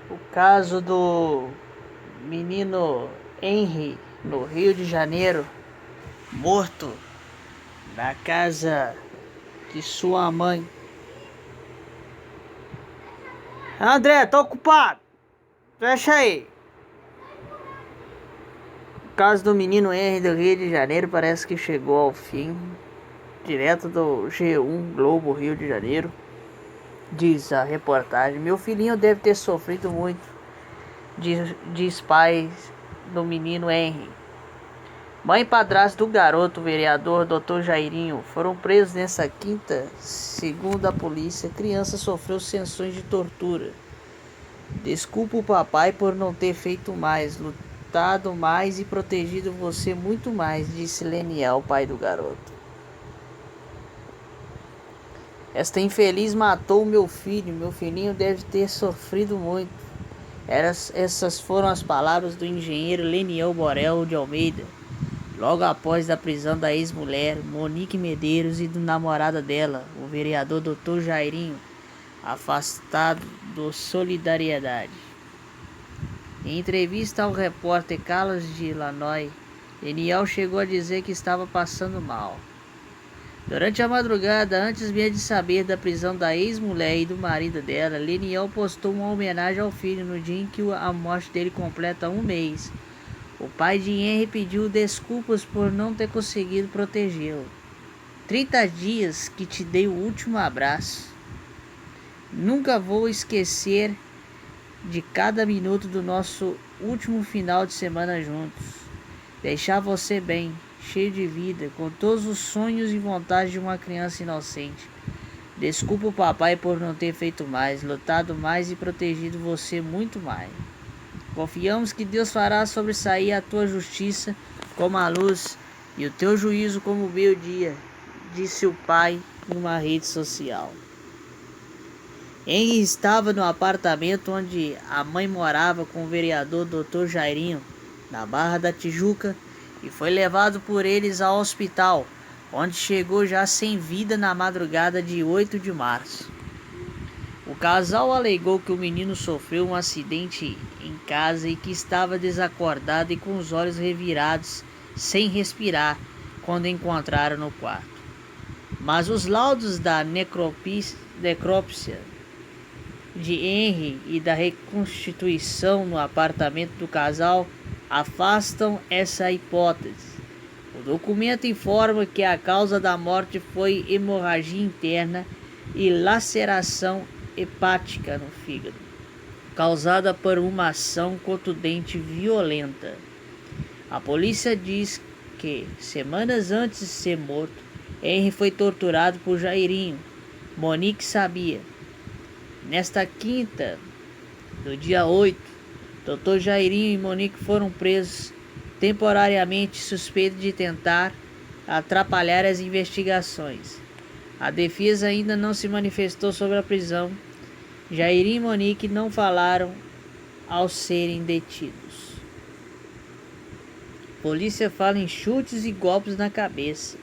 O caso do menino Henry, no Rio de Janeiro, morto na casa de sua mãe. André, tô ocupado. Fecha aí. O caso do menino Henry do Rio de Janeiro parece que chegou ao fim. Direto do G1 Globo Rio de Janeiro. Diz a reportagem: meu filhinho deve ter sofrido muito, diz pais do menino Henry. Mãe e padrasto do garoto, o vereador Dr. Jairinho, foram presos nesta quinta. Segundo a polícia, a criança sofreu sessões de tortura. Desculpa o papai por não ter feito mais, lutado mais e protegido você muito mais, disse Leniel, pai do garoto. Esta infeliz matou meu filho. Meu filhinho deve ter sofrido muito. Essas foram as palavras do engenheiro Leniel Borel de Almeida, logo após a prisão da ex-mulher Monique Medeiros e do namorado dela, o vereador Dr. Jairinho, afastado do Solidariedade. Em entrevista ao repórter Carlos de Lanoy, Leniel chegou a dizer que estava passando mal. Durante a madrugada, antes mesmo de saber da prisão da ex-mulher e do marido dela, Leniel postou uma homenagem ao filho no dia em que a morte dele completa 1 mês. O pai de Henry pediu desculpas por não ter conseguido protegê-lo. 30 dias que te dei o último abraço. Nunca vou esquecer de cada minuto do nosso último final de semana juntos. Deixar você bem, cheio de vida, com todos os sonhos e vontades de uma criança inocente. Desculpa o papai por não ter feito mais, lutado mais e protegido você muito mais. Confiamos que Deus fará sobressair a tua justiça como a luz e o teu juízo como o meio-dia, disse o pai em uma rede social. Henry estava no apartamento onde a mãe morava com o vereador Dr. Jairinho, na Barra da Tijuca, e foi levado por eles ao hospital, onde chegou já sem vida na madrugada de 8 de março. O casal alegou que o menino sofreu um acidente em casa e que estava desacordado e com os olhos revirados, sem respirar, quando encontraram no quarto. Mas os laudos da necrópsia de Henry e da reconstituição no apartamento do casal afastam essa hipótese. O documento informa que a causa da morte foi hemorragia interna e laceração hepática no fígado, causada por uma ação contundente violenta. A polícia diz que, semanas antes de ser morto, Henry foi torturado por Jairinho. Monique sabia. Nesta quinta, no dia 8, Dr. Jairinho e Monique foram presos temporariamente suspeitos de tentar atrapalhar as investigações. A defesa ainda não se manifestou sobre a prisão. Jairinho e Monique não falaram ao serem detidos. Polícia fala em chutes e golpes na cabeça.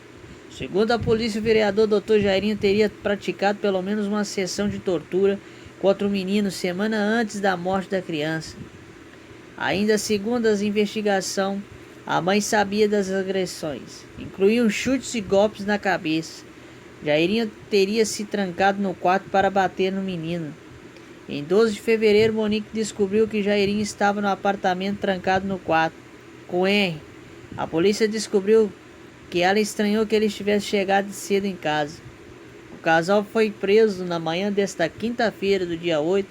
Segundo a polícia, o vereador Dr. Jairinho teria praticado pelo menos uma sessão de tortura contra o menino semana antes da morte da criança. Ainda segundo as investigações, a mãe sabia das agressões, incluíam chutes e golpes na cabeça. Jairinho teria se trancado no quarto para bater no menino. Em 12 de fevereiro, Monique descobriu que Jairinho estava no apartamento trancado no quarto com Henry. A polícia descobriu que ela estranhou que ele estivesse chegado cedo em casa. O casal foi preso na manhã desta quinta-feira, do dia 8,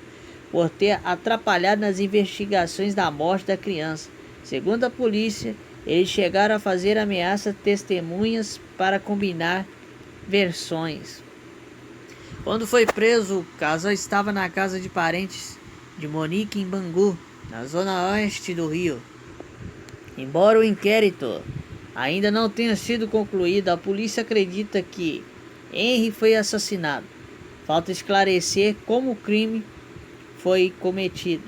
por ter atrapalhado nas investigações da morte da criança. Segundo a polícia, eles chegaram a fazer ameaças a testemunhas para combinar versões. Quando foi preso, o casal estava na casa de parentes de Monique em Bangu, na zona oeste do Rio. Embora o inquérito ainda não tenha sido concluído, a polícia acredita que Henry foi assassinado. Falta esclarecer como o crime foi cometido.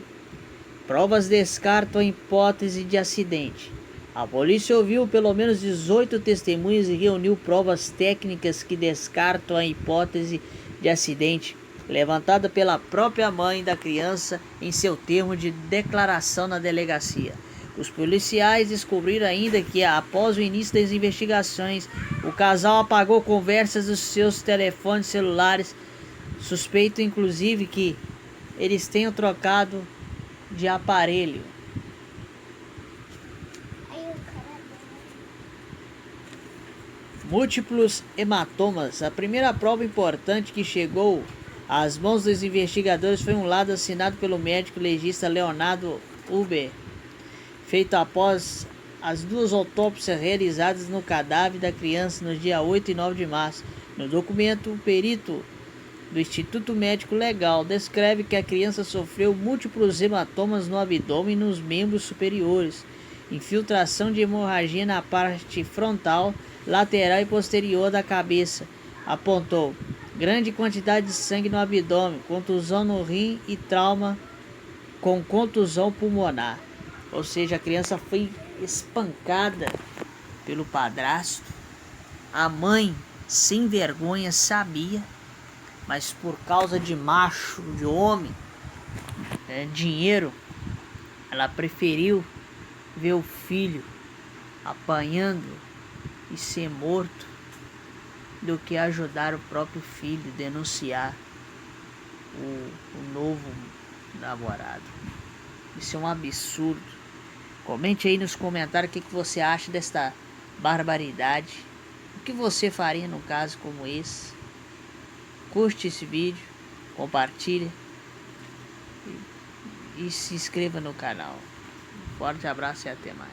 Provas descartam a hipótese de acidente. A polícia ouviu pelo menos 18 testemunhas e reuniu provas técnicas que descartam a hipótese de acidente. levantada pela própria mãe da criança em seu termo de declaração na delegacia. Os policiais descobriram ainda que, após o início das investigações, o casal apagou conversas dos seus telefones celulares. Suspeito, inclusive, que eles tenham trocado de aparelho. Múltiplos hematomas. A primeira prova importante que chegou às mãos dos investigadores foi um laudo assinado pelo médico legista Leonardo Huber, feito após as 2 autópsias realizadas no cadáver da criança nos dias 8 e 9 de março. No documento, o perito do Instituto Médico Legal descreve que a criança sofreu múltiplos hematomas no abdômen e nos membros superiores, infiltração de hemorragia na parte frontal, lateral e posterior da cabeça. Apontou grande quantidade de sangue no abdômen, contusão no rim e trauma com contusão pulmonar. Ou seja, a criança foi espancada pelo padrasto. A mãe, sem vergonha, sabia, mas por causa de macho, de homem, dinheiro, ela preferiu ver o filho apanhando e ser morto do que ajudar o próprio filho a denunciar o novo namorado. Isso é um absurdo. Comente aí nos comentários o que você acha desta barbaridade. O que você faria num caso como esse? Curte esse vídeo, compartilhe e se inscreva no canal. Forte abraço e até mais.